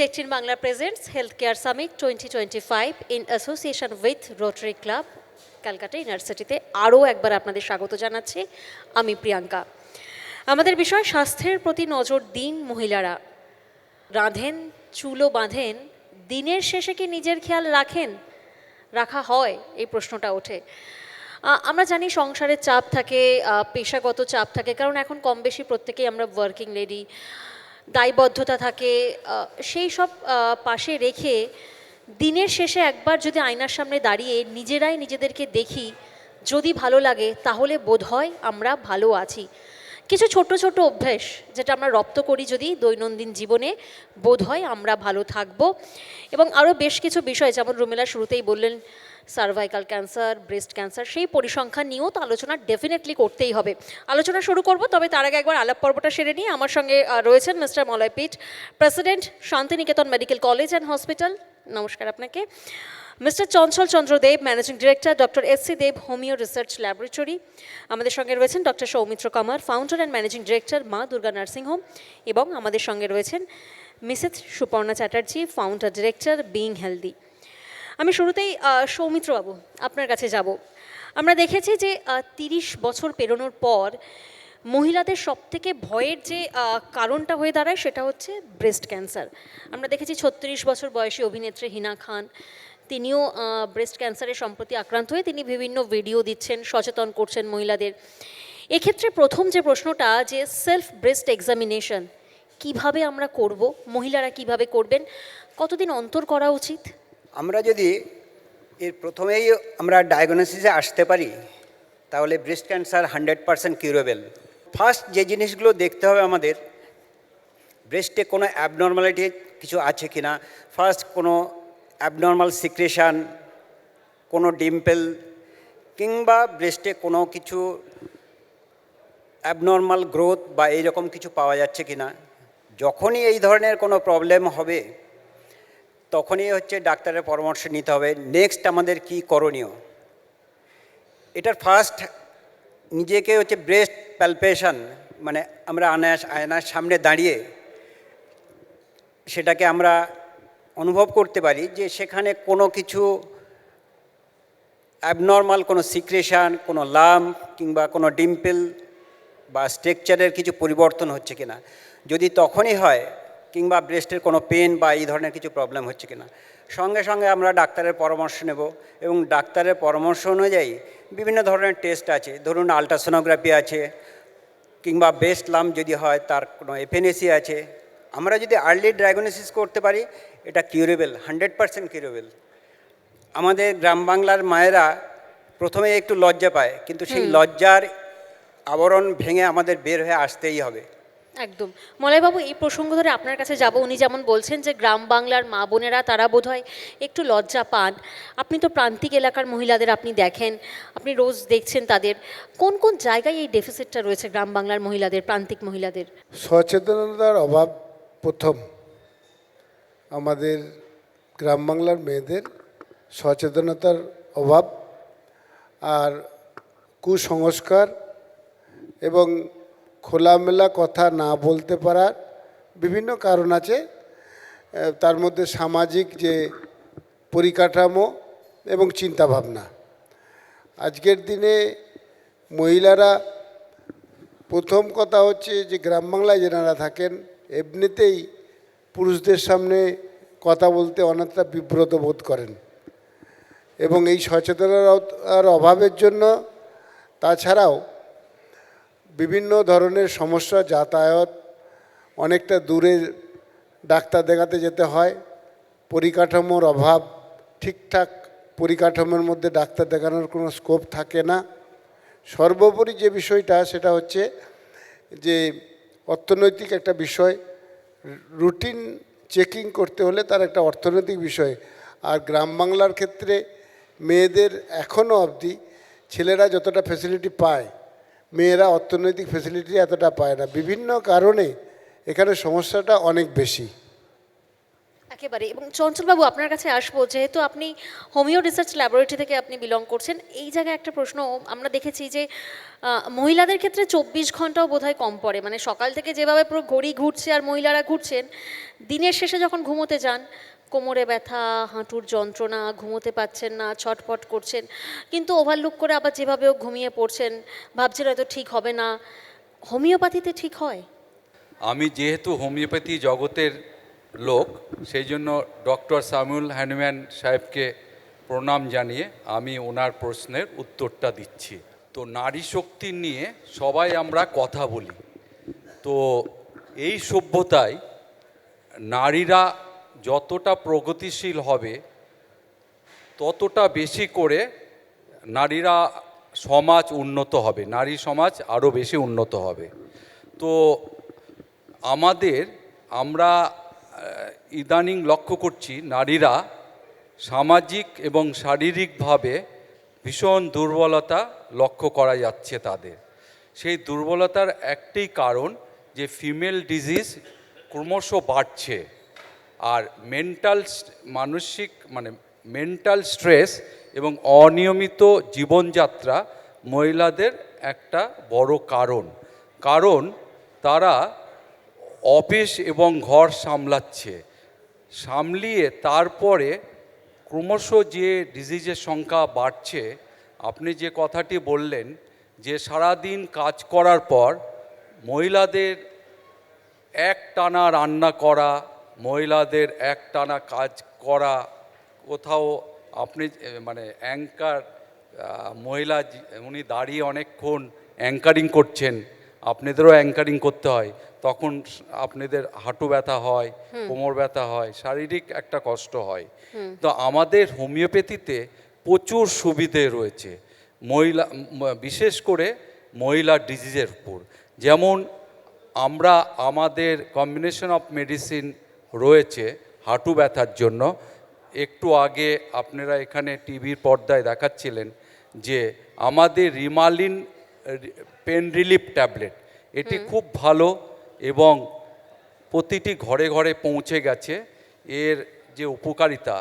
18 Bangla presents Healthcare Summit 2025 in association with Rotary Club, Calcutta ইউনিভার্সিটিতে আরও একবার আপনাদের স্বাগত জানাচ্ছি। আমি প্রিয়াঙ্কা। আমাদের বিষয় স্বাস্থ্যের প্রতি নজর দিন মহিলারা। রাঁধেন, চুলো বাঁধেন, দিনের শেষে কি নিজের খেয়াল রাখা হয়, এই প্রশ্নটা ওঠে। আমরা জানি সংসারের চাপ থাকে, পেশাগত চাপ থাকে, কারণ এখন কম বেশি প্রত্যেকেই আমরা ওয়ার্কিং লেডি। দায়বদ্ধতা থাকে, সেই সব পাশে রেখে দিনের শেষে একবার যদি আয়নার সামনে দাঁড়িয়ে নিজেরাই নিজেদেরকে দেখি, যদি ভালো লাগে তাহলে বোধহয় আমরা ভালো আছি। কিছু ছোট ছোট অভ্যাস যেটা আমরা রপ্ত করি যদি দৈনন্দিন জীবনে, বোধহয় আমরা ভালো থাকবো। এবং আরও বেশ কিছু বিষয়, যেমন রুমেলা শুরুতেই বললেন সার্ভাইকাল ক্যান্সার, ব্রেস্ট ক্যান্সার, সেই পরিসংখ্যান নিয়েও তো আলোচনা ডেফিনেটলি করতেই হবে। আলোচনা শুরু করব, তবে তার আগে একবার আলাপ পর্বটা সেরে নিয়ে আমার সঙ্গে রয়েছেন mister Malay Pit, president Santiniketan medical college and hospital. নমস্কার আপনাকে। Mister Chanchal Chandra Deb, managing director, doctor S C. Deb homeo research laboratory. আমাদের সঙ্গে রয়েছেন ডক্টর সৌমিত্র কামার, ফাউন্ডার অ্যান্ড ম্যানেজিং ডিরেক্টর, মা দুর্গা নার্সিং হোম। এবং আমাদের সঙ্গে রয়েছেন Mrs Suparna Chatterjee, founder director, being healthy. আমি শুরুতেই সৌমিত্রবাবু আপনার কাছে যাব। আমরা দেখেছি যে 30 বছর পেরোনোর পর মহিলাদের সবথেকে ভয়ের যে কারণটা হয়ে দাঁড়ায় সেটা হচ্ছে ব্রেস্ট ক্যান্সার। আমরা দেখেছি 36 বছর বয়সী অভিনেত্রী হিনা খান, তিনিও ব্রেস্ট ক্যান্সারে সম্প্রতি আক্রান্ত হয়ে তিনি বিভিন্ন ভিডিও দিচ্ছেন, সচেতন করছেন মহিলাদের। এক্ষেত্রে প্রথম যে প্রশ্নটা, যে সেলফ ব্রেস্ট এক্সামিনেশন কিভাবে আমরা করব, মহিলারা কিভাবে করবেন, কতদিন অন্তর করা উচিত? আমরা যদি এর প্রথমেই আমরা ডায়াগনোসিসে আসতে পারি, তাহলে ব্রেস্ট ক্যান্সার 100% কিউরেবল। ফার্স্ট যে জিনিসগুলো দেখতে হবে আমাদের, ব্রেস্টে কোনো অ্যাবনর্মালিটি কিছু আছে কি না। ফার্স্ট কোনো অ্যাবনর্মাল সিক্রেশন, কোনো ডিম্পল, কিংবা ব্রেস্টে কোনো কিছু অ্যাবনর্মাল গ্রোথ বা এইরকম কিছু পাওয়া যাচ্ছে কি না। যখনই এই ধরনের কোনো প্রবলেম হবে তখনই হচ্ছে ডাক্তারের পরামর্শ নিতে হবে নেক্সট আমাদের কি করণীয়। এটার ফার্স্ট নিজেকে হচ্ছে ব্রেস্ট প্যালপেশন, মানে আমরা আয়নার সামনে দাঁড়িয়ে সেটাকে আমরা অনুভব করতে পারি যে সেখানে কোনো কিছু অ্যাবনর্মাল কোনো সিক্রেশন, কোনো লাম্প কিংবা কোনো ডিম্পল বা স্ট্রাকচারের কিছু পরিবর্তন হচ্ছে কিনা। যদি তখনই হয়, কিংবা ব্রেস্টের কোনো পেন বা এই ধরনের কিছু প্রবলেম হচ্ছে কিনা, সঙ্গে সঙ্গে আমরা ডাক্তারের পরামর্শ নেব। এবং ডাক্তারের পরামর্শ অনুযায়ী বিভিন্ন ধরনের টেস্ট আছে, ধরুন আলট্রাসোনোগ্রাফি আছে, কিংবা ব্রেস্ট লাম্প যদি হয় তার কোনো এফএনএসি আছে। আমরা যদি আর্লি ডায়াগনোসিস করতে পারি, এটা কিউরেবল, 100% কিউরেবল। আমাদের গ্রাম বাংলার মায়েরা প্রথমে একটু লজ্জা পায়, কিন্তু সেই লজ্জার আবরণ ভেঙে আমাদের বের হয়ে আসতেই হবে। একদম। মলয়বাবু, এই প্রসঙ্গ ধরে আপনার কাছে যাব। উনি যেমন বলছেন যে গ্রাম বাংলার মা বোনেরা তারা বোধহয় একটু লজ্জা পান। আপনি তো প্রান্তিক এলাকার মহিলাদের আপনি দেখেন, আপনি রোজ দেখছেন তাদের। কোন কোন জায়গায় এই ডেফিসিটটা রয়েছে গ্রাম বাংলার মহিলাদের, প্রান্তিক মহিলাদের? সচেতনতার অভাব প্রথম। আমাদের গ্রাম বাংলার মেয়েদের সচেতনতার অভাব, আর কুসংস্কার এবং খোলামেলা কথা না বলতে পারার বিভিন্ন কারণ আছে। তার মধ্যে সামাজিক যে পরিকাঠামো এবং চিন্তাভাবনা। আজকের দিনে মহিলারা, প্রথম কথা হচ্ছে যে গ্রাম বাংলায় যেনারা থাকেন এমনিতেই পুরুষদের সামনে কথা বলতে অনেকটা বিব্রত বোধ করেন, এবং এই সচেতনতার অভাবের জন্য তাছাড়াও বিভিন্ন ধরনের সমস্যা, যাতায়াত, অনেকটা দূরে ডাক্তার দেখাতে যেতে হয়, পরিকাঠামোর অভাব, ঠিকঠাক পরিকাঠামোর মধ্যে ডাক্তার দেখানোর কোনো স্কোপ থাকে না। সর্বোপরি যে বিষয়টা সেটা হচ্ছে যে অর্থনৈতিক একটা বিষয়। রুটিন চেকিং করতে হলে তার একটা অর্থনৈতিক বিষয়। আর গ্রাম বাংলার ক্ষেত্রে মেয়েদের এখনও অবধি ছেলেরা যতটা ফ্যাসিলিটি পায়, মেয়েরা অর্থনৈতিক ফ্যাসিলিটি এতটা পায় না। বিভিন্ন কারণে এখানে সমস্যাটা অনেক বেশি। একেবারে। এবং চঞ্চলবাবু আপনার কাছে আসবো, যেহেতু আপনি হোমিও রিসার্চ ল্যাবরেটরি থেকে আপনি বিলং করছেন, এই জায়গায় একটা প্রশ্ন আমরা দেখেছি যে মহিলাদের ক্ষেত্রে 24 ঘন্টাও বোধহয় কম পড়ে, মানে সকাল থেকে যেভাবে পুরো ঘড়ি ঘুরছে আর মহিলারা ঘুরছেন, দিনের শেষে যখন ঘুমোতে যান কোমরে ব্যথা, হাঁটুর যন্ত্রণা, ঘুমোতে পাচ্ছেন না, ছটফট করছেন, কিন্তু ওভারলুক করে আবার যেভাবেও ঘুমিয়ে পড়ছেন, ভাবছেন হয়তো ঠিক হবে না। হোমিওপ্যাথিতে ঠিক হয়? আমি যেহেতু হোমিওপ্যাথি জগতের লোক, সেই জন্য ডক্টর সামুয়েল হ্যানিম্যান সাহেবকে প্রণাম জানিয়ে আমি ওনার প্রশ্নের উত্তরটা দিচ্ছি। তো নারী শক্তি নিয়ে সবাই আমরা কথা বলি। তো এই সভ্যতায় নারীরা যতটা প্রগতিশীল হবে ততটা বেশি করে নারীরা সমাজ উন্নত হবে, নারী সমাজ আরও বেশি উন্নত হবে। তো আমরা ইদানিং লক্ষ্য করছি নারীরা সামাজিক এবং শারীরিকভাবে ভীষণ দুর্বলতা লক্ষ্য করা যাচ্ছে তাদের। সেই দুর্বলতার একটাই কারণ যে ফিমেল ডিজিজ ক্রমশ বাড়ছে, আর মেন্টাল স্ট্রেস এবং অনিয়মিত জীবনযাত্রা মহিলাদের একটা বড় কারণ তারা অফিস এবং ঘর সামলিয়ে তারপরে ক্রমশ যে ডিজিজের সংখ্যা বাড়ছে। আপনি যে কথাটি বললেন যে সারাদিন কাজ করার পর মহিলাদের একটানা রান্না করা, মহিলাদের একটানা কাজ করা, কোথাও আপনি অ্যাঙ্কার মহিলা উনি দাঁড়িয়ে অনেকক্ষণ অ্যাঙ্কারিং করছেন, আপনাদেরও অ্যাঙ্কারিং করতে হয়, তখন আপনাদের হাঁটু ব্যথা হয়, কোমর ব্যথা হয়, শারীরিক একটা কষ্ট হয়। তো আমাদের হোমিওপ্যাথিতে প্রচুর সুবিধে রয়েছে বিশেষ করে মহিলা ডিজিজের উপর। যেমন আমাদের কম্বিনেশন অফ মেডিসিন রয়েছে হাঁটু ব্যথার জন্য। একটু আগে আপনারা এখানে টিভির পর্দায় দেখাচ্ছিলেন যে আমাদের রিমালিন পেন রিলিফ ট্যাবলেট, এটি খুব ভালো এবং প্রতিটি ঘরে ঘরে পৌঁছে গেছে। এর যে উপকারিতা,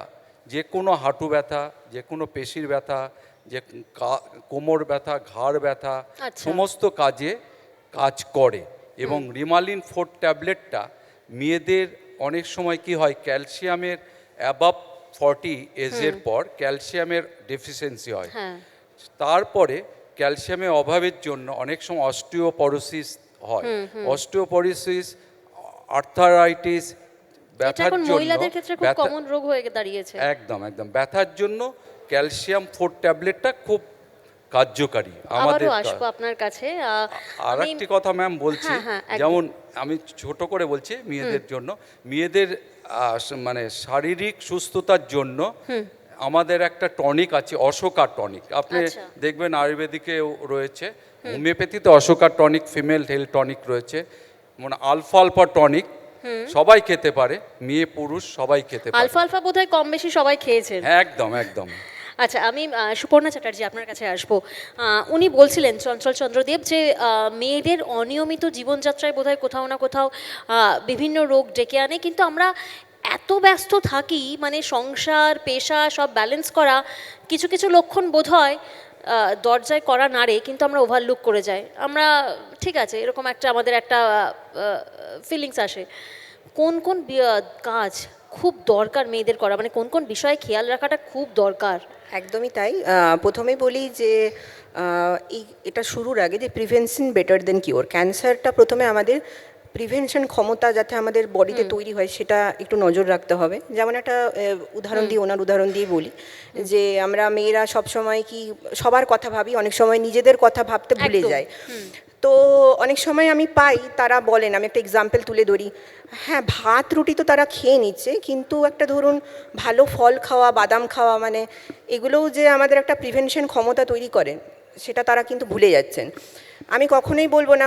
যে কোনো হাঁটু ব্যথা, যে কোনো পেশির ব্যথা, যে কোমর ব্যথা, ঘাড় ব্যথা, সমস্ত কাজে কাজ করে। এবং রিমালিন 4 ট্যাবলেটটা মেয়েদের অনেক সময় কি হয়, ক্যালসিয়ামের অ্যাবাভ 40 এজের পর ক্যালসিয়ামের ডেফিসিয়েন্সি হয়। তারপরে ক্যালসিয়ামের অভাবের জন্য অনেক সময় অস্টিওপরোসিস হয়। অস্টিওপরোসিস, আর্থারাইটিস, ব্যথার জন্য মহিলাদের ক্ষেত্রে খুব কমন রোগ হয়ে দাঁড়িয়েছে। একদম ব্যথার জন্য ক্যালসিয়াম 4 ট্যাবলেটটা খুব কার্যকারী আমাদের। আসবো আপনার কাছে। আর একটি কথা ম্যাম বলছি, যেমন আমি ছোট করে বলছি মেয়েদের জন্য, মেয়েদের শারীরিক সুস্থতার জন্য আমাদের একটা টনিক আছে, অশোকা টনিক। আপনি দেখবেন আয়ুর্বেদিকেও রয়েছে, হোমিওপ্যাথিতে Ashoka tonic, female health tonic রয়েছে, আলফা টনিক সবাই খেতে পারে, মেয়ে পুরুষ সবাই খেতে পারে। আলফা বোধহয় কম বেশি সবাই খেয়েছেন। একদম। আচ্ছা, আমি সুপর্ণা চ্যাটার্জি আপনার কাছে আসবো। উনি বলছিলেন চঞ্চল চন্দ্রদেব যে মেয়েদের অনিয়মিত জীবনযাত্রায় বোধহয় কোথাও না কোথাও বিভিন্ন রোগ ডেকে আনে, কিন্তু আমরা এত ব্যস্ত থাকি, সংসার পেশা সব ব্যালেন্স করা, কিছু কিছু লক্ষণ বোধহয় দরজায় করা নাড়ে, কিন্তু আমরা ওভারলুক করে যাই। আমরা ঠিক আছে, এরকম আমাদের একটা ফিলিংস আসে। কোন কোন কাজ খুব দরকার মেয়েদের করা, কোন কোন বিষয়ে খেয়াল রাখাটা খুব দরকার? একদমই তাই। প্রথমেই বলি যে এটা শুরুর আগে যে প্রিভেনশন বেটার দেন কিওর। ক্যান্সারটা প্রথমে আমাদের প্রিভেনশন ক্ষমতা যাতে আমাদের বডিতে তৈরি হয় সেটা একটু নজর রাখতে হবে। যেমন একটা ওনার উদাহরণ দিয়ে বলি যে আমরা মেয়েরা সবসময় কি সবার কথা ভাবি, অনেক সময় নিজেদের কথা ভাবতে ভুলে যাই। তো অনেক সময় আমি পাই তারা বলেন, আমি একটা এক্সাম্পল তুলে ধরি, হ্যাঁ ভাত রুটি তো তারা খেয়ে নিচ্ছে, কিন্তু একটা ধরুন ভালো ফল খাওয়া, বাদাম খাওয়া, এগুলোও যে আমাদের একটা প্রিভেনশন ক্ষমতা তৈরি করে সেটা তারা কিন্তু ভুলে যাচ্ছেন। আমি কখনোই বলবো না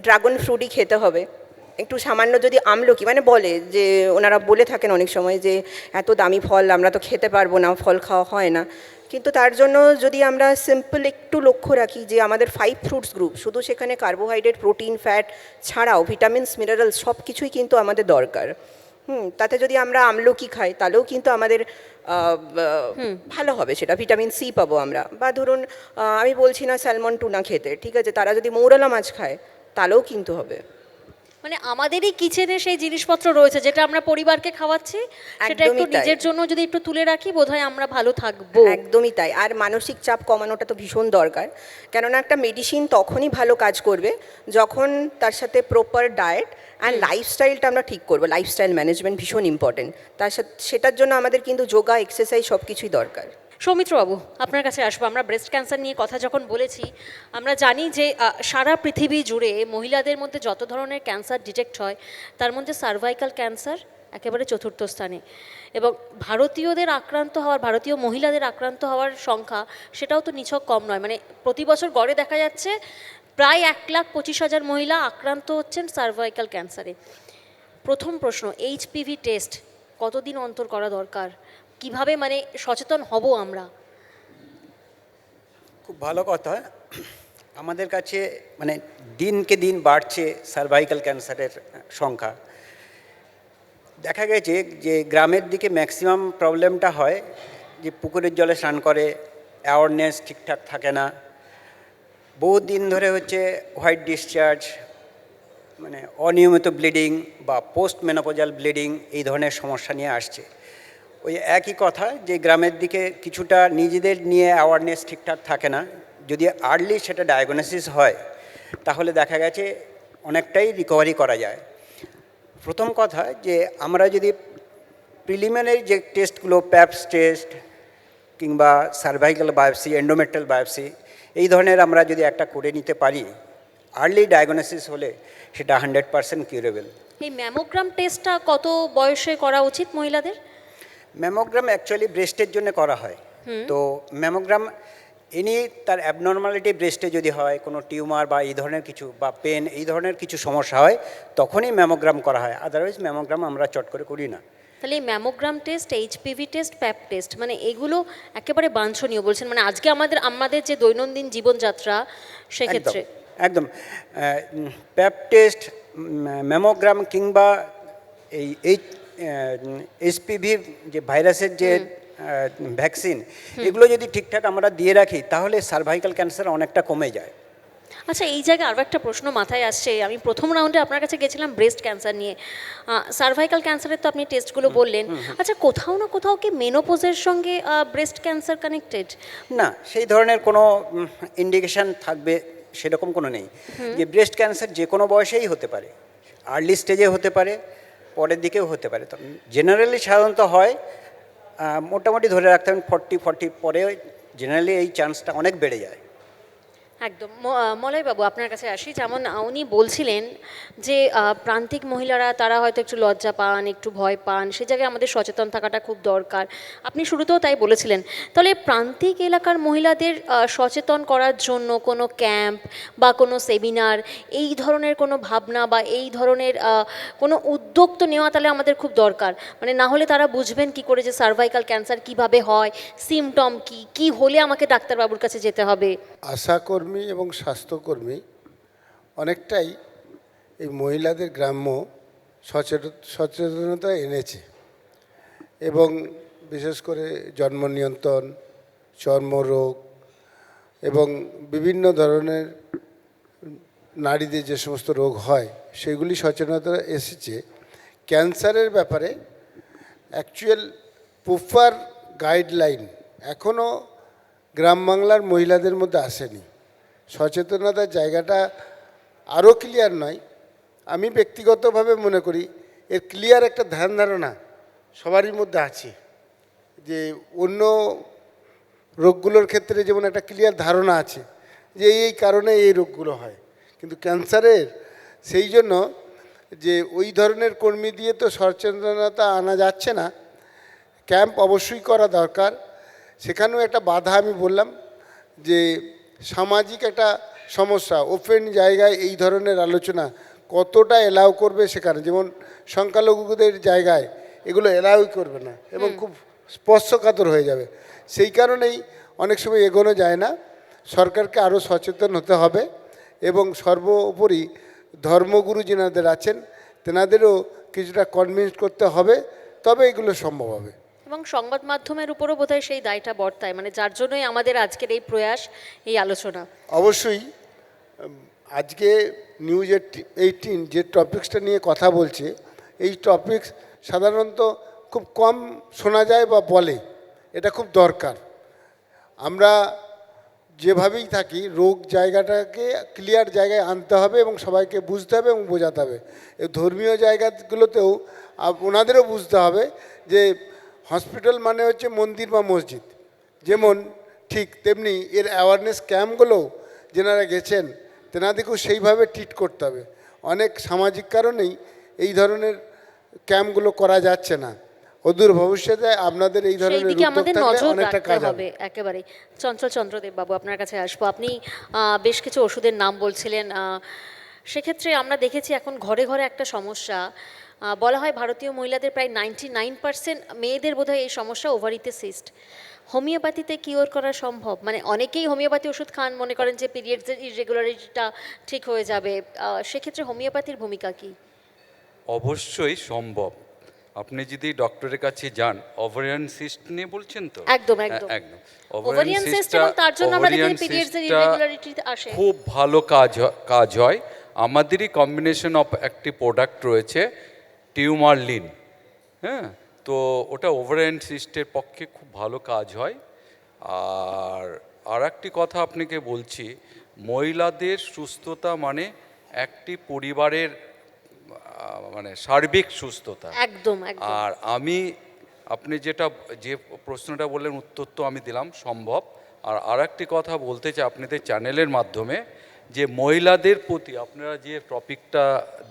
ড্রাগন ফ্রুটই খেতে হবে, একটু সামান্য যদি আমলকি বলে যে ওনারা বলে থাকেন অনেক সময় যে এত দামি ফল আমরা তো খেতে পারবো না, ফল খাওয়া হয় না, কিন্তু তার জন্য যদি আমরা সিম্পল একটু লক্ষ্য রাখি যে আমাদের 5 ফ্রুটস গ্রুপ, শুধু সেখানে কার্বোহাইড্রেট, প্রোটিন, ফ্যাট ছাড়াও ভিটামিনস, মিনারেলস সব কিছুই কিন্তু আমাদের দরকার। তাতে যদি আমরা আমলকি খাই তাহলেও কিন্তু আমাদের ভালো হবে, সেটা ভিটামিন সি পাবো আমরা। বা ধরুন আমি বলছি না স্যালমন টুনা খেতে, ঠিক আছে, তারা যদি মৌরলা মাছ খায় তাহলেও কিন্তু হবে। মানে আমাদেরই কিচেনে সেই জিনিসপত্র রয়েছে যেটা আমরা পরিবারকে খাওয়াচ্ছি, সেটা একটু একদমই তাই। নিজের জন্য যদি একটু তুলে রাখি বোধহয় আমরা ভালো থাকবো। একদমই তাই। আর মানসিক চাপ কমানোটা তো ভীষণ দরকার, কেননা একটা মেডিসিন তখনই ভালো কাজ করবে যখন তার সাথে প্রপার ডায়েট অ্যান্ড লাইফস্টাইলটা আমরা ঠিক করবো। লাইফস্টাইল ম্যানেজমেন্ট ভীষণ ইম্পর্টেন্ট। তার সাথে সেটার জন্য আমাদের কিন্তু যোগা, এক্সারসাইজ সব কিছুই দরকার। সৌমিত্রবাবু, আপনার কাছে আসবো। আমরা ব্রেস্ট ক্যান্সার নিয়ে কথা যখন বলেছি, আমরা জানি যে সারা পৃথিবী জুড়ে মহিলাদের মধ্যে যত ধরনের ক্যান্সার ডিটেক্ট হয় তার মধ্যে সার্ভাইকাল ক্যান্সার একেবারে চতুর্থ স্থানে, এবং ভারতীয়দের আক্রান্ত হওয়ার, ভারতীয় মহিলাদের আক্রান্ত হওয়ার সংখ্যা সেটাও তো নিছক কম নয়। মানে প্রতি বছর গড়ে দেখা যাচ্ছে প্রায় 1,25,000 মহিলা আক্রান্ত হচ্ছেন সার্ভাইকাল ক্যান্সারে। প্রথম প্রশ্ন, এইচপিভি টেস্ট কতদিন অন্তর করা দরকার? কিভাবে মানে সচেতন হব আমরা? খুব ভালো কথা। আমাদের কাছে মানে দিনকে দিন বাড়ছে সার্ভাইকাল ক্যান্সারের সংখ্যা। দেখা গেছে যে গ্রামের দিকে ম্যাক্সিমাম প্রবলেমটা হয় যে পুকুরের জলে স্নান করে, অ্যাওয়ারনেস ঠিকঠাক থাকে না, বহু দিন ধরে হচ্ছে হোয়াইট ডিসচার্জ, মানে অনিয়মিত ব্লিডিং বা পোস্ট মেনোপজাল ব্লিডিং, এই ধরনের সমস্যা নিয়ে আসছে। ওই একই কথা যে গ্রামের দিকে কিছুটা নিজেদের নিয়ে অ্যাওয়ারনেস ঠিকঠাক থাকে না। যদি আর্লি সেটা ডায়াগনোসিস হয় তাহলে দেখা গেছে অনেকটাই রিকভারি করা যায়। প্রথম কথা যে আমরা যদি প্রিলিমিনারি যে টেস্টগুলো, প্যাপস টেস্ট কিংবা সার্ভাইকাল বায়োপসি, এন্ডোমেট্রিয়াল বায়োপসি, এই ধরনের আমরা যদি একটা করে নিতে পারি, আর্লি ডায়াগনোসিস হলে সেটা 100% কিউরেবল। এই ম্যামোগ্রাম টেস্টটা কত বয়সে করা উচিত মহিলাদের? ম্যামোগ্রাম অ্যাকচুয়ালি ব্রেস্টের জন্য করা হয়। তো ম্যামোগ্রাম এনি তার অ্যাবনর্মালিটি ব্রেস্টে যদি হয়, কোনো টিউমার বা এই ধরনের কিছু বা পেন, এই ধরনের কিছু সমস্যা হয়, তখনই ম্যামোগ্রাম করা হয়। আদারওয়াইজ ম্যামোগ্রাম আমরা চট করে করি না। তাহলে এই mammogram test, HPV test, প্যাপ test, মানে এগুলো একেবারে বাঞ্ছনীয় বলছেন, মানে আজকে আমাদের যে দৈনন্দিন জীবনযাত্রা সেক্ষেত্রে একদম প্যাপ টেস্ট, ম্যামোগ্রাম কিংবা এই এইচপিভি যে ভাইরাসের যে ভ্যাকসিন, এগুলো যদি ঠিকঠাক আমরা দিয়ে রাখি তাহলে সার্ভাইকাল ক্যান্সার অনেকটা কমে যায়। আচ্ছা, এই জায়গায় আরও একটা প্রশ্ন মাথায় আসছে। আমি প্রথম রাউন্ডে আপনার কাছে গেছিলাম ব্রেস্ট ক্যান্সার নিয়ে, সার্ভাইকাল ক্যান্সারের তো আপনি টেস্টগুলো বললেন। আচ্ছা, কোথাও না কোথাও কি মেনোপজের সঙ্গে ব্রেস্ট ক্যান্সার কানেক্টেড? না, সেই ধরনের কোনো ইন্ডিকেশান থাকবে সেরকম কোনো নেই। যে ব্রেস্ট ক্যান্সার যে কোনো বয়সেই হতে পারে, আর্লি স্টেজে হতে পারে, পরের দিকেও হতে পারে। তো জেনারেলি সাধারণত হয় মোটামুটি ধরে রাখতে হবে 40 পরে জেনারেলি এই চান্সটা অনেক বেড়ে যায়। একদম। মলয়বাবু, আপনার কাছে আসি। যেমন উনি বলছিলেন যে প্রান্তিক মহিলারা তারা হয়তো একটু লজ্জা পান, একটু ভয় পান, সে জায়গায় আমাদের সচেতন থাকাটা খুব দরকার। আপনি শুরুতেও তাই বলেছিলেন। তাহলে প্রান্তিক এলাকার মহিলাদের সচেতন করার জন্য কোনো ক্যাম্প বা কোনো সেমিনার, এই ধরনের কোনো ভাবনা বা এই ধরনের কোনো উদ্যোগ তো নেওয়া তাহলে আমাদের খুব দরকার। মানে না হলে তারা বুঝবেন কি করে যে সার্ভাইকাল ক্যান্সার কিভাবে হয়, সিমটম কি, কি হলে আমাকে ডাক্তারবাবুর কাছে যেতে হবে। আশাকর্মী এবং স্বাস্থ্যকর্মী অনেকটাই এই মহিলাদের গ্রাম্য সচেতনতা এনেছে, এবং বিশেষ করে জন্ম নিয়ন্ত্রণ, চর্মরোগ এবং বিভিন্ন ধরনের নারীদের যে সমস্ত রোগ হয় সেগুলি সচেতনতা এসেছে। ক্যান্সারের ব্যাপারে অ্যাকচুয়াল প্রপার গাইডলাইন এখনও গ্রাম বাংলার মহিলাদের মধ্যে আসেনি। সচেতনতার জায়গাটা আরও ক্লিয়ার নয়। আমি ব্যক্তিগতভাবে মনে করি এর ক্লিয়ার একটা ধ্যান ধারণা সবারই মধ্যে আছে, যে অন্য রোগগুলোর ক্ষেত্রে যেমন একটা ক্লিয়ার ধারণা আছে যে এই কারণে এই রোগগুলো হয়, কিন্তু ক্যান্সারের সেই জন্য যে ওই ধরনের কর্মী দিয়ে তো সচেতনতা আনা যাচ্ছে না। ক্যাম্প অবশ্যই করা দরকার। সেখানেও একটা বাধা আমি বললাম যে সামাজিক একটা সমস্যা, ওপেন জায়গায় এই ধরনের আলোচনা কতটা এলাও করবে সেখানে, যেমন সংখ্যালঘুদের জায়গায় এগুলো এলাওই করবে না এবং খুব স্পর্শকাতর হয়ে যাবে। সেই কারণেই অনেক সময় এগোনো যায় না। সরকারকে আরও সচেতন হতে হবে এবং সর্বোপরি ধর্মগুরু যেনাদের আছেন তেনাদেরও কিছুটা কনভিন্স করতে হবে, তবে এগুলো সম্ভব হবে। এবং সংবাদ মাধ্যমের উপরও বোধহয় সেই দায়টা বর্তায়, মানে যার জন্যই আমাদের আজকের এই প্রয়াস, এই আলোচনা। অবশ্যই আজকে নিউজ 18 যে টপিকসটা নিয়ে কথা বলছে, এই টপিকস সাধারণত খুব কম শোনা যায় বা বলে, এটা খুব দরকার। আমরা যেভাবেই থাকি, রোগ জায়গাটাকে ক্লিয়ার জায়গায় আনতে হবে এবং সবাইকে বুঝতে হবে এবং বোঝাতে হবে। এই ধর্মীয় জায়গাগুলোতেও ওনাদেরও বুঝতে হবে যে হসপিটাল মানে হচ্ছে মন্দির বা মসজিদ, যেমন ঠিক তেমনি এর অ্যাওয়ারনেস ক্যাম্পগুলো যেনারা গেছেন তেনাদেরকেও সেইভাবে ট্রিট করতে হবে। অনেক সামাজিক কারণেই এই ধরনের ক্যাম্পগুলো করা যাচ্ছে না। অদূর ভবিষ্যতে আপনাদের এই সেই ধরনের দিকে উদ্যোগ আমাদের থাকলে নজর অনেকটা রাখতে কাজ হবে। হবে একেবারেই। চঞ্চল চন্দ্রদেব বাবু, আপনার কাছে আসবো। আপনি বেশ কিছু ওষুধের নাম বলছিলেন, সেক্ষেত্রে আমরা দেখেছি এখন ঘরে ঘরে একটা সমস্যা। বলা হয় ভারতীয় মহিলাদের প্রায় 99% মেয়েদের বোধহয় এই সমস্যা, ওভারিতে সিস্ট। হোমিওপ্যাথিতে কিওর করা সম্ভব? মানে অনেকেই হোমিওপ্যাথি ওষুধ খান, মনে করেন যে পিরিয়ডসের ইররেগুলারিটিটা ঠিক হয়ে যাবে, সেক্ষেত্রে হোমিওপ্যাথির ভূমিকা কী? অবশ্যই সম্ভব। আপনি যদি ডক্টরের কাছে যান, ওভারিয়ান সিস্ট নিয়ে বলছেন তো? একদম একদম একদম। ওভারিয়ান সিস্ট, এবং তার জন্য আমরা দেখি পিরিয়ডসের ইররেগুলারিটি আসে। খুব ভালো কাজ হয়। আমাদেরই কম্বিনেশন অফ একটি প্রোডাক্ট রয়েছে টিউমারলিন, হ্যাঁ, তো ওটা ওভারিয়ান সিস্টের পক্ষে খুব ভালো কাজ হয়। আর একটি কথা আপনাকে বলছি, মহিলাদের সুস্থতা মানে একটি পরিবারের মানে সার্বিক সুস্থতা। একদম একদম। আর আপনি যে প্রশ্নটা বললেন, উত্তর তো আমি দিলাম সম্ভব। আর একটি কথা বলতে চাই আপনাদের চ্যানেলের মাধ্যমে, যে মহিলাদের প্রতি আপনারা যে টপিকটা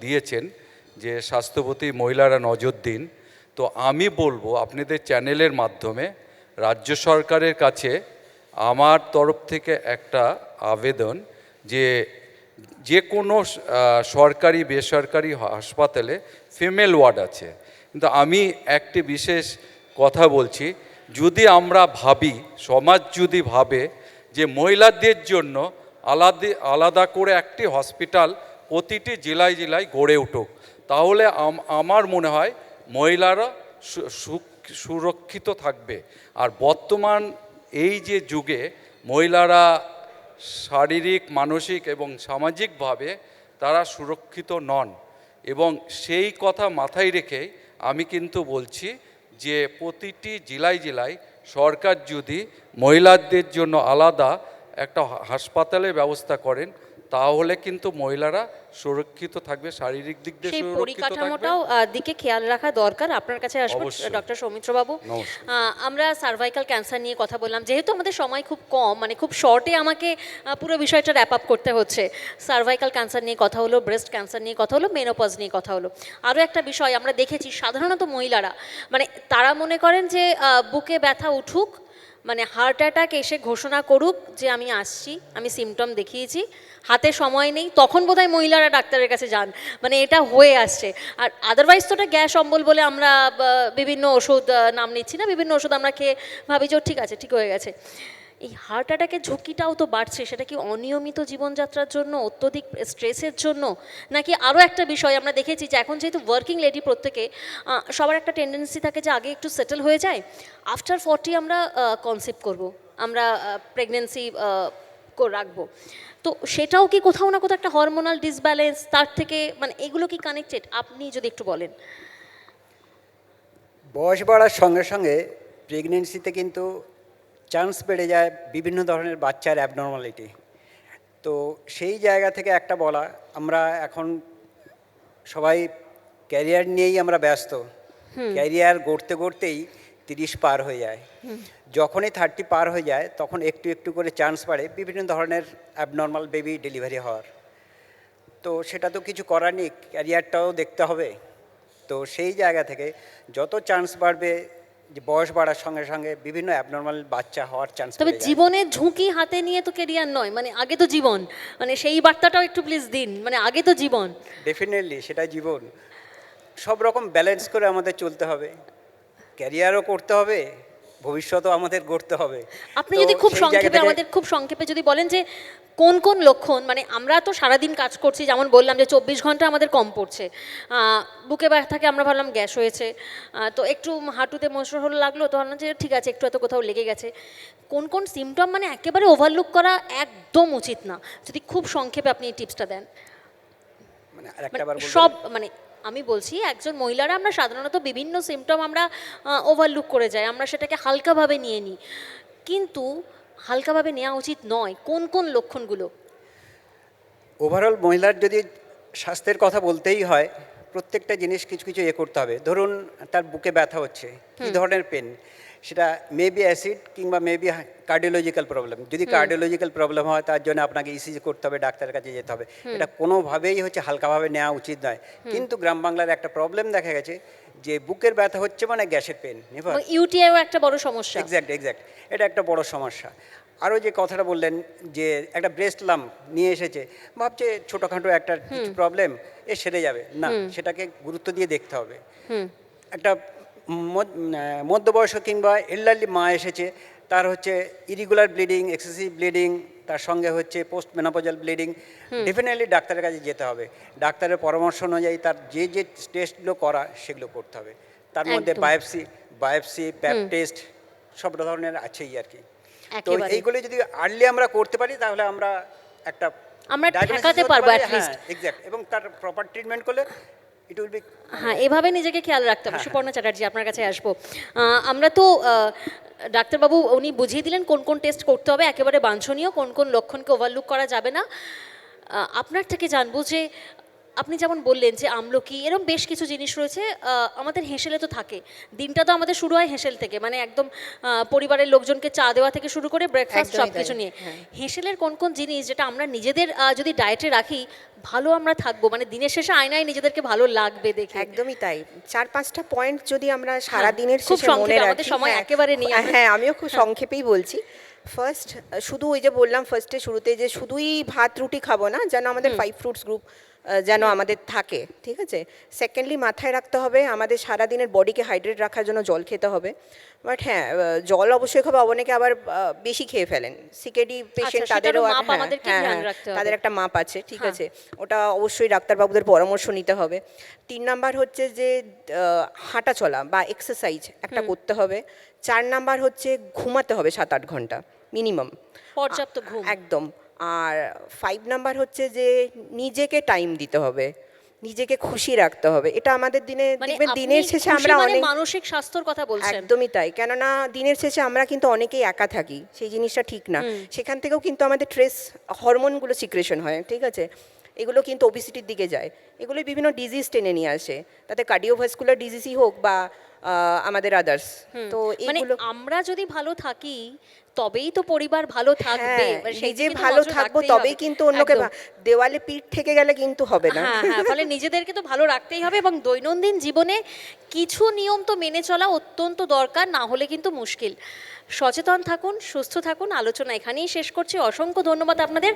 দিয়েছেন যে স্বাস্থ্যপ্রতি মহিলারা নজর দিন, তো আমি বলবো আপনাদের চ্যানেলের মাধ্যমে রাজ্য সরকারের কাছে আমার তরফ থেকে একটা আবেদন, যে কোনো সরকারি বেসরকারি হাসপাতালে ফিমেল ওয়ার্ড আছে, কিন্তু আমি একটি বিশেষ কথা বলছি, যদি আমরা ভাবি, সমাজ যদি ভাবে যে মহিলাদের জন্য আলাদা করে একটি হসপিটাল প্রতিটি জেলায় জেলায় গড়ে উঠুক, তাহলে আমার মনে হয় মহিলারা সুরক্ষিত থাকবে। আর বর্তমান এই যে যুগে মহিলারা শারীরিক, মানসিক এবং সামাজিকভাবে তারা সুরক্ষিত নন, এবং সেই কথা মাথায় রেখেই আমি কিন্তু বলছি যে প্রতিটি জেলায় জেলায় সরকার যদি মহিলাদের জন্য আলাদা একটা হাসপাতালের ব্যবস্থা করেন, তাহলে কিন্তু মহিলারা সুরক্ষিত থাকবে, শারীরিক দিক দিয়ে সেই সুরক্ষিত থাকবে। পরিকাঠামোটাও দিকে খেয়াল রাখা দরকার। আপনার কাছে আসবো অবশ্যই। ডক্টর সৌমিত্রবাবু। আমরা সার্ভাইকাল ক্যান্সার নিয়ে কথা বললাম, যেহেতু আমাদের সময় খুব কম, মানে খুব শর্টে আমাকে পুরো বিষয়টা র্যাপ আপ করতে হচ্ছে। সার্ভাইকাল ক্যান্সার নিয়ে কথা হলো, ব্রেস্ট ক্যান্সার নিয়ে কথা হলো, মেনোপজ নিয়ে কথা হলো। আরও একটা বিষয় আমরা দেখেছি, সাধারণত মহিলারা মানে তারা মনে করেন যে বুকে ব্যথা উঠুক, মানে হার্ট অ্যাটাক এসে ঘোষণা করুক যে আমি আসছি, আমি সিমটম দেখিয়েছি, হাতে সময় নেই, তখন বোধহয় মহিলারা ডাক্তারের কাছে যান, মানে এটা হয়ে আসছে। আর আদারওয়াইজ তো ওটা গ্যাস অম্বল বলে আমরা বিভিন্ন ওষুধ, নাম নিচ্ছি না, বিভিন্ন ওষুধ আমরা খেয়ে ভাবি যে ঠিক আছে, ঠিক হয়ে গেছে। এই হার্ট অ্যাটাকের ঝুঁকিটাও তো বাড়ছে, সেটা কি অনিয়মিত জীবনযাত্রার জন্য, অত্যধিক স্ট্রেসের জন্য, নাকি আরও একটা বিষয় আমরা দেখেছি যে এখন যেহেতু ওয়ার্কিং লেডি প্রত্যেকে, সবার একটা টেন্ডেন্সি থাকে যে আগে একটু সেটেল হয়ে যায়, আফটার 40 আমরা কনসেপ্ট করব, আমরা প্রেগনেন্সি রাখবো। তো সেটাও কি কোথাও না কোথাও একটা হরমোনাল ডিসব্যালেন্স, তার থেকে মানে এগুলো কি কানেক্টেড? আপনি যদি একটু বলেন। বয়স বাড়ার সঙ্গে সঙ্গে প্রেগনেন্সিতে কিন্তু চান্স বেড়ে যায় বিভিন্ন ধরনের বাচ্চার অ্যাবনর্মালিটি। তো সেই জায়গা থেকে একটা বলা, আমরা এখন সবাই ক্যারিয়ার নিয়েই আমরা ব্যস্ত, ক্যারিয়ার গড়তে গড়তেই 30 পার হয়ে যায়। যখনই 30 পার হয়ে যায় তখন একটু একটু করে চান্স বাড়ে বিভিন্ন ধরনের অ্যাবনর্মাল বেবি ডেলিভারি হওয়ার। তো সেটা তো কিছু করার নেই, ক্যারিয়ারটাও দেখতে হবে। তো সেই জায়গা থেকে যত চান্স বাড়বে, যে বয়স বাড়ার সঙ্গে সঙ্গে বিভিন্ন অ্যাবনর্মাল বাচ্চা হওয়ার চান্স। তবে জীবনের ঝুঁকি হাতে নিয়ে তো কেরিয়ার নয়, মানে আগে তো জীবন, মানে সেই বার্তাটাও একটু প্লিজ দিন, মানে আগে তো জীবন। ডেফিনেটলি সেটা জীবন, সব রকম ব্যালেন্স করে আমাদের চলতে হবে, ক্যারিয়ারও করতে হবে, ভবিষ্যতও আমাদের গড়তে হবে। আপনি তো যদি খুব সেই জায়গা সংক্ষেপে থেকে- আমাদের খুব সংক্ষেপে যদি বলেন যে কোন কোন লক্ষণ, মানে আমরা তো সারাদিন কাজ করছি, যেমন বললাম যে 24 ঘন্টা আমাদের কম পড়ছে, বুকে ব্যথাকে আমরা ভাবলাম গ্যাস হয়েছে, তো একটু হাঁটুতে মোচড় লাগলো তো ভাবলাম যে ঠিক আছে একটু এত কোথাও লেগে গেছে। কোন কোন সিমটম মানে একেবারে ওভারলুক করা একদম উচিত না, যদি খুব সংক্ষেপে আপনি এই টিপসটা দেন। মানে আরেকটা বার বলবেন? সব মানে আমি বলছি একজন মহিলারা আমরা সাধারণত বিভিন্ন সিমটম আমরা ওভারলুক করে যাই, আমরা সেটাকে হালকাভাবে নিয়ে নিই, কিন্তু হালকাভাবে নেওয়া উচিত নয়। কোন কোন লক্ষণগুলো? ওভারঅল মহিলার যদি স্বাস্থ্যের কথা বলতেই হয়, প্রত্যেকটা জিনিস কিছু কিছু করতে হবে। ধরুন তার বুকে ব্যথা হচ্ছে, কী ধরনের পেন, সেটা মেবি অ্যাসিড কিংবা মেবি কার্ডিওলজিক্যাল প্রবলেম। যদি কার্ডিওলজিক্যাল প্রবলেম হয় তার জন্য আপনাকে ইসিজি করতে হবে, ডাক্তারের কাছে যেতে হবে। এটা কোনোভাবেই হচ্ছে হালকাভাবে নেওয়া উচিত নয়। কিন্তু গ্রাম বাংলার একটা প্রবলেম দেখা গেছে যে বুকের ব্যথা হচ্ছে মানে গ্যাসের পেন, ইউটিআইও একটা বড় সমস্যা। এক্স্যাক্ট এটা একটা বড় সমস্যা। আরও যে কথাটা বললেন যে একটা ব্রেস্ট লাম্প নিয়ে এসেছে, ভাবছে ছোটোখাটো একটা কিছু প্রবলেম সেরে যাবে, না, সেটাকে গুরুত্ব দিয়ে দেখতে হবে। একটা মধ্যবয়স্ক কিংবা এল্ডারলি মা এসেছে, তার হচ্ছে ইরিগুলার ব্লিডিং, এক্সেসিভ ব্লিডিং, তার সঙ্গে হচ্ছে পোস্ট মেনোপজাল ব্লিডিং, ডেফিনেটলি ডাক্তারের কাছে যেতে হবে। ডাক্তারের পরামর্শ অনুযায়ী তার যে যে টেস্টগুলো করা সেগুলো করতে হবে। তার মধ্যে একদম। বায়োপসি প্যাপ টেস্ট সব ধরনের আছেই আর কি। তো একেবারে। এইগুলো যদি আর্লি আমরা করতে পারি তাহলে আমরা একটা আমরা diagnosis ঠেকাতে করতে পারবো পারি, at least। হ্যাঁ, এক্স্যাক্ট, এবং তার প্রপার ট্রিটমেন্ট করলে ইট উইল বি। হ্যাঁ, এভাবে নিজেকে খেয়াল রাখতে হবে। সুপর্ণা চ্যাটার্জি, আপনার কাছে আসবো। আমরা তো ডাক্তারবাবু উনি বুঝিয়ে দিলেন কোন কোন টেস্ট করতে হবে, একেবারে বাঞ্ছনীয়, কোন কোন লক্ষণকে ওভারলুক করা যাবে না। আপনার থেকে জানবো যে আপনি যেমন বললেন যে আমলকি, এরকম বেশ কিছু জিনিস রয়েছে আমাদের হেঁসেলে তো থাকে। দিনটা তো আমাদের শুরু হয় হেঁসেল থেকে, মানে একদম পরিবারের লোকজনকে চা দেওয়া থেকে শুরু করে ব্রেকফাস্ট একদমই সব কিছু তাই, নিয়ে। হ্যাঁ। হেঁসেলের কোন কোন জিনিস যেটা আমরা নিজেদের যদি ডায়েটে রাখি ভালো আমরা থাকবো, মানে দিনের শেষে আয়নায় নিজেদেরকে ভালো লাগবে দেখে। একদমই তাই। 4-5টা পয়েন্ট যদি আমরা সারা দিনের খুব শেষে মনে সংক্ষেপে, আমাদের রাখি, সময় হ্যাঁ, একেবারে নেই। হ্যাঁ, আমিও খুব সংক্ষেপেই বলছি। ফার্স্ট, শুধু ওই যে বললাম ফার্স্টে শুরুতে যে শুধুই ভাত রুটি খাবো না, যেন আমাদের 5 ফ্রুটস গ্রুপ যেন আমাদের থাকে, ঠিক আছে। সেকেন্ডলি মাথায় রাখতে হবে আমাদের সারাদিনের বডিকে হাইড্রেট রাখার জন্য জল খেতে হবে। বাট হ্যাঁ, জল অবশ্যই খাবে, অনেকে আবার বেশি খেয়ে ফেলেন। সিকেডি পেশেন্ট, সেটারও তাদেরও মাপ আমাদেরকে ধ্যান রাখতে হবে। তাদের একটা মাপ আছে, ঠিক হ্যাঁ। আছে। ওটা অবশ্যই ডাক্তারবাবুদের পরামর্শ নিতে হবে। 3 নাম্বার হচ্ছে যে হাঁটা চলা বা এক্সারসাইজ একটা করতে হবে। 4 নাম্বার হচ্ছে ঘুমাতে হবে 7-8 ঘন্টা মিনিমাম, পর্যাপ্ত ঘুম। একদম। আর 5 নাম্বার হচ্ছে যে নিজেকে টাইম দিতে হবে, নিজেকে খুশি রাখতে হবে। এটা আমাদের মানে দেখবেন আপনি দিনের শেষে খুশি আমরা মানে অনেক, মানসিক স্বাস্থ্যর কথা বলছেন। একদমই তাই, কেননা দিনের শেষে আমরা কিন্তু অনেকেই একা থাকি, সেই জিনিসটা ঠিক না। সেখান থেকেও কিন্তু আমাদের স্ট্রেস হরমোনগুলো সিক্রেশন হয়, ঠিক আছে। এগুলো কিন্তু ওবেসিটির দিকে যায়, এগুলো বিভিন্ন ডিজিজ টেনে নিয়ে আসে, তাতে কার্ডিওভাস্কুলার ডিজিজই হোক বা আমাদের আদার্স। তো মানে এইগুলো, আমরা যদি ভালো থাকি তবেই তো পরিবার ভালো থাকবে। হ্যাঁ, এবার সেই নিজে দিকে তো ভালো নজর থাকবো রাখতেই তবেই হবে। কিন্তু অন্যকে একদম। দেওয়ালে পিঠ থেকে গেলে কিন্তু হবে না। হ্যাঁ হ্যাঁ, ফলে নিজেদেরকে তো ভালো রাখতেই হবে, এবং দৈনন্দিন জীবনে কিছু নিয়ম তো মেনে চলা অত্যন্ত দরকার, না হলে কিন্তু মুশকিল। সচেতন থাকুন, সুস্থ থাকুন। আলোচনা এখানেই শেষ করছি। অসংখ্য ধন্যবাদ আপনাদের।